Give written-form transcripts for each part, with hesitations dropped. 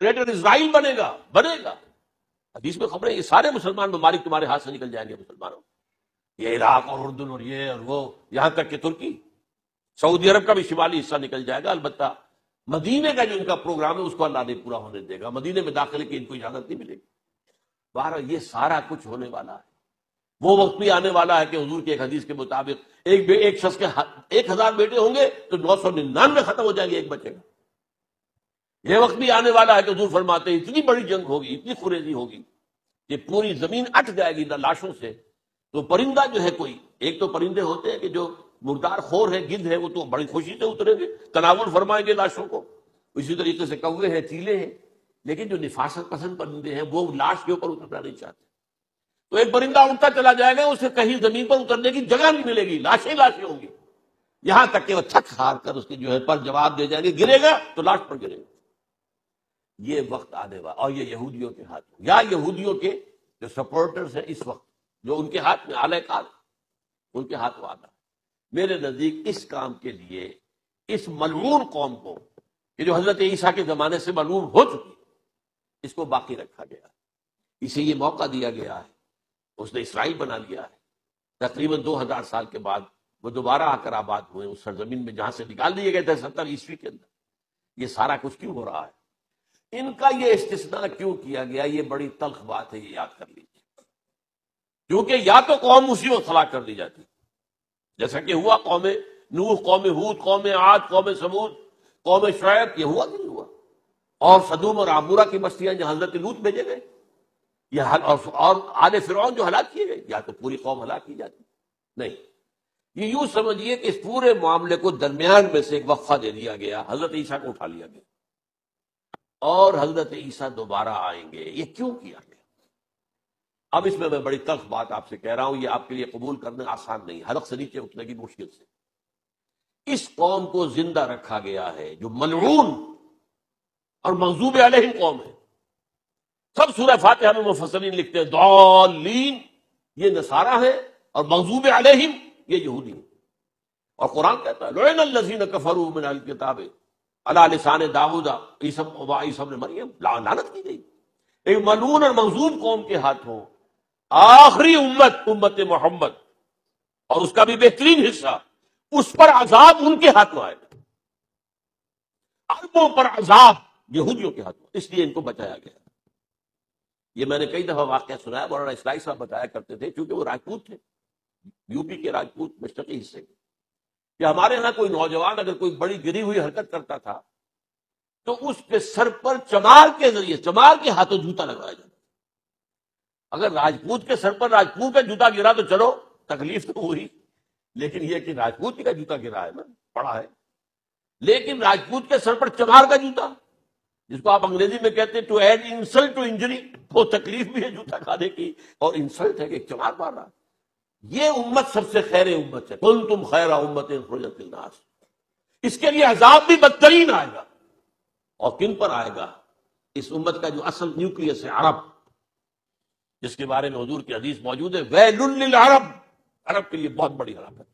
Greater اسرائیل بنے گا. حدیث میں خبریں یہ سارے مسلمان ممالک تمہارے ہاتھ سے نکل جائیں گے مسلمانوں. یہ عراق اور اردن اور یہ اور وہ، یہاں تک کہ ترکی، سعودی عرب کا بھی شمالی حصہ نکل جائے گا. البتہ مدینے کا جو ان کا پروگرام ہے اس کو اللہ نہیں پورا ہونے دے گا. مدینے میں داخلے کی ان کو اجازت نہیں ملے گی. بہرحال یہ سارا کچھ ہونے والا ہے. وہ وقت بھی آنے والا ہے کہ حضور کی ایک حدیث کے مطابق ایک شخص کے 1000 بیٹے ہوں گے تو 999 ختم ہو جائیں گے، ایک بچے گا. یہ وقت بھی آنے والا ہے کہ حضور فرماتے ہیں اتنی بڑی جنگ ہوگی، اتنی خریزی ہوگی کہ پوری زمین اٹھ جائے گی لاشوں سے. تو پرندہ جو ہے کوئی، ایک تو پرندے ہوتے ہیں کہ جو مردار خور ہے، گدھ ہے، وہ تو بڑی خوشی سے اتریں گے، تناول فرمائیں گے لاشوں کو. اسی طریقے سے کوے ہیں، چیلے ہیں. لیکن جو نفاست پسند پرندے ہیں وہ لاش کے اوپر اترنا نہیں چاہتے. تو ایک پرندہ اڑتا چلا جائے گا، اسے کہیں زمین پر اترنے کی جگہ نہیں ملے گی، لاشیں لاشیں ہوں گی. یہاں تک کہ وہ تھک ہار کر اس کی جو ہے پر جواب دے جائیں گے، گرے گا تو لاش پر گرے گا. یہ وقت آنے والا، اور یہ یہودیوں کے ہاتھ یا یہودیوں کے جو سپورٹرز ہیں اس وقت، جو ان کے ہاتھ میں اعلی کار، ان کے ہاتھ آتا. میرے نزدیک اس کام کے لیے اس ملعون قوم کو، کہ جو حضرت عیسیٰ کے زمانے سے ملعون ہو چکی، اس کو باقی رکھا گیا، اسے یہ موقع دیا گیا ہے. اس نے اسرائیل بنا لیا ہے. تقریباً 2000 سال کے بعد وہ دوبارہ آ کر آباد ہوئے اس سرزمین میں جہاں سے نکال دیے گئے تھے 70 عیسوی کے اندر. یہ سارا کچھ کیوں ہو رہا ہے؟ ان کا یہ استثناء کیوں کیا گیا؟ یہ بڑی تلخ بات ہے، یہ یاد کر لیجیے. کیونکہ یا تو قوم اسی وقت ہلاک کر دی جاتی، جیسا کہ ہوا قوم نوح، قوم ہود، قوم عاد، قوم ثمود، قوم شعیب. یہ ہوا کہ نہیں ہوا؟ اور سدوم اور عمورہ کی بستیاں جہاں حضرت لوط بھیجے گئے، اور آل فرعون جو ہلاک کیے گئے. یا تو پوری قوم ہلاک کی جاتی؟ نہیں. یہ یوں سمجھیے کہ اس پورے معاملے کو درمیان میں سے ایک وقفہ دے دیا گیا، حضرت عیسیٰ کو اٹھا لیا گیا، اور حضرت عیسیٰ دوبارہ آئیں گے. یہ کیوں کیا گیا؟ اب اس میں بڑی تلخ بات آپ سے کہہ رہا ہوں، یہ آپ کے لیے قبول کرنا آسان نہیں، حلق سے نیچے اترنے کی مشکل سے. اس قوم کو زندہ رکھا گیا ہے جو ملعون اور مغضوب علیہم قوم ہے. سب سورہ فاتحہ میں مفسرین لکھتے ہیں ضالین، یہ نصارہ ہیں، اور مغضوب علیہم یہ یہودی ہیں. اور قرآن کہتا ہے لعن الذین کفروا من الکتاب علی لسان داؤد عیسی ابن مریم، لعنت کی گئی ایک ملعون اور مغضوب قوم کے ہاتھوں. آخری امت محمد، اور اس کا بھی بہترین حصہ، اس پر عذاب ان کے ہاتھوں آئے گا. عربوں پر عذاب یہودیوں کے ہاتھوں، اس لیے ان کو بچایا گیا. یہ میں نے کئی دفعہ واقعہ سنایا، مولانا اسلائی صاحب بتایا کرتے تھے، کیونکہ وہ راجپوت تھے، یو پی کے راجپوت مشرقی حصے کے، کہ ہمارے ہاں کوئی نوجوان اگر کوئی بڑی گری ہوئی حرکت کرتا تھا تو اس کے سر پر چمار کے ذریعے، چمار کے ہاتھوں جوتا لگایا جاتا. اگر راجپوت کے سر پر راجپوت کا جوتا گرا تو چلو تکلیف تو ہوئی، لیکن یہ کہ راجپوت کا جوتا گرا ہے نا، پڑا ہے. لیکن راجپوت کے سر پر چمار کا جوتا، جس کو آپ انگریزی میں کہتے ہیں to add insult to injury, وہ تکلیف بھی ہے جوتا کھانے کی، اور انسلٹ ہے کہ ایک چمار مار رہا. یہ امت سب سے خیر امت ہے، کنتم خیر امت اخرجت للناس. اس کے لیے عذاب بھی بدترین آئے گا. اور کن پر آئے گا؟ اس امت کا جو اصل نیوکلیس ہے، عرب، جس کے بارے میں حضور کی حدیث موجود ہے ویل للعرب، عرب کے لیے بہت بڑی ہلاکت.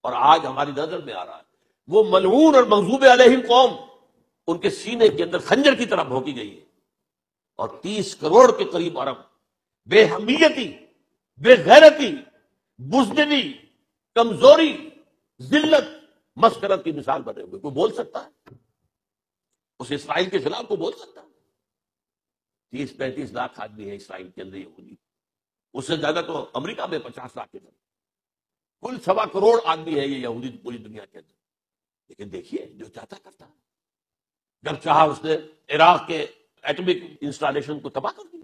اور آج ہماری نظر میں آ رہا ہے وہ ملعون اور مغضوب علیہم قوم، ان کے سینے کے اندر خنجر کی طرح بھونکی گئی ہے. اور 30 کروڑ کے قریب عرب بے حمیتی، بے غیرتی، بزدلی، کمزوری، ذلت، مسخرت کی مثال بنے ہوئے. کوئی بول سکتا ہے اس اسرائیل کے خلاف؟ کو بول سکتا ہے؟ 30-35 لاکھ آدمی ہے اسرائیل کے اندر یہودی، اس سے زیادہ تو امریکہ میں 50 لاکھ کے اندر، کل 1.25 کروڑ آدمی ہے یہ یہودی پوری دنیا کے اندر. لیکن دیکھیے جو چاہتا کرتا ہے. جب چاہا اس نے عراق کے ایٹمک انسٹالیشن کو تباہ کر دیا.